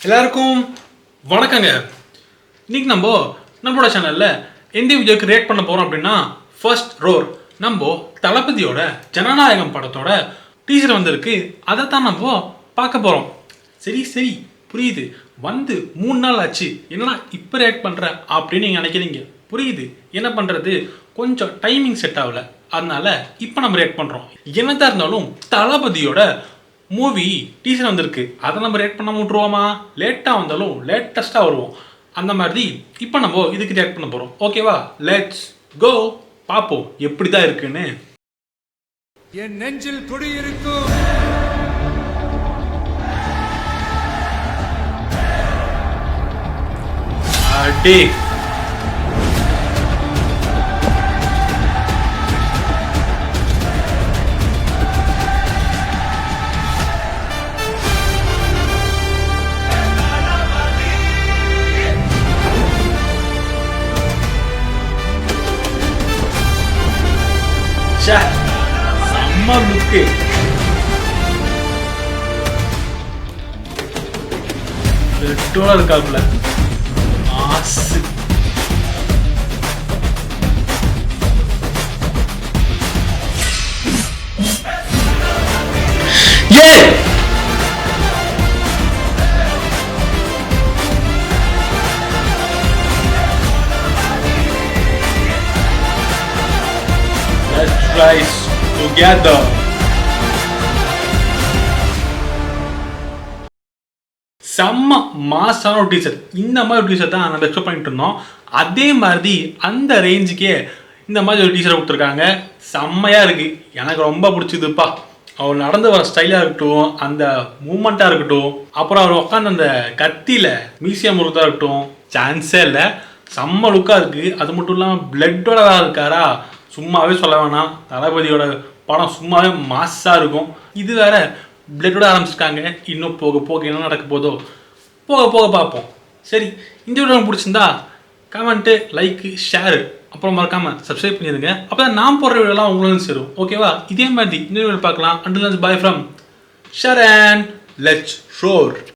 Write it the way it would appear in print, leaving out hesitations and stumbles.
எல்லாருக்கும் வணக்கங்க. இன்னைக்கு நம்மளோட சேனல்ல எந்த வீடியோக்கு ரியாக்ட் பண்ண போறோம் அப்படின்னா, ஃபர்ஸ்ட் ரோர் நம்ம தளபதியோட ஜனநாயகம் படத்தோட டீசர் வந்திருக்கு. அதை தான் நம்ம பார்க்க போறோம். சரி புரியுது, வந்து 3 நாள் ஆச்சு, என்னன்னா இப்போ ரியாக்ட் பண்ற அப்படின்னு நீங்க நினைக்கிறீங்க. புரியுது, என்ன பண்றது, கொஞ்சம் டைமிங் செட் ஆகல, அதனால இப்போ நம்ம ரியாக்ட் பண்றோம். என்னதான் இருந்தாலும் தளபதியோட மூவி டீசர் வந்திருக்கு, அதை நம்ம ரியாக்ட் பண்ண விட்டுருவோமா? லேட்டாக வந்தாலும் லேட்டஸ்ட்டாக வருவோம். அந்த மாதிரி இப்போ நம்ம இதுக்கு ரியாக்ட் பண்ண போகிறோம். ஓகேவா? லெட்ஸ் கோ, பார்ப்போம் எப்படி தான் இருக்குன்னு. என் நெஞ்சில் குடியிருக்கும் அடே செம்ம லுக்கு. ரெட்டோட இருக்காப்புல மாசு. Let's rise together. செம்ம மாசான ஒரு டீச்சர். இந்த மாதிரி ஒரு டீச்சர் தான் நம்ம எக்ஸ்பெக்ட் பண்ணிட்டு இருந்தோம். அதே மாதிரி அந்த ரேஞ்சுக்கே இந்த மாதிரி ஒரு டீச்சரை கொடுத்துருக்காங்க. செம்மையாக இருக்குது, எனக்கு ரொம்ப பிடிச்சிதுப்பா. அவர் நடந்து வர ஸ்டைலாக இருக்கட்டும், அந்த மூமெண்ட்டாக இருக்கட்டும், அப்புறம் அவர் உட்காந்து அந்த கத்தியில் மியூசியம் முறுத்தாக இருக்கட்டும், சான்ஸே இல்லை. செம்ம லுக்காக இருக்குது. அது மட்டும் இல்லாமல் பிளட்டோட தான் இருக்காரா, சும்மாவே சொல்ல வேணாம். தளபதியோட படம் சும்மாவே மாஸாக இருக்கும். இது வேற பிளட்டோட ஆரம்பிச்சிருக்காங்க. இன்னும் போக போக என்ன நடக்க போதோ, போக பார்ப்போம். சரி, இந்த வீடியோ பிடிச்சிருந்தா கமெண்ட்டு, லைக்கு, ஷேரு, அப்புறம் மறக்காமல் சப்ஸ்கிரைப் பண்ணிடுங்க. அப்போ தான் நான் போடுற வீடியோலாம் உங்களுக்கு சேரும். ஓகேவா? இதே மாதிரி இந்த வீடியோ பார்க்கலாம். Until bye from Sharan. Let's roar.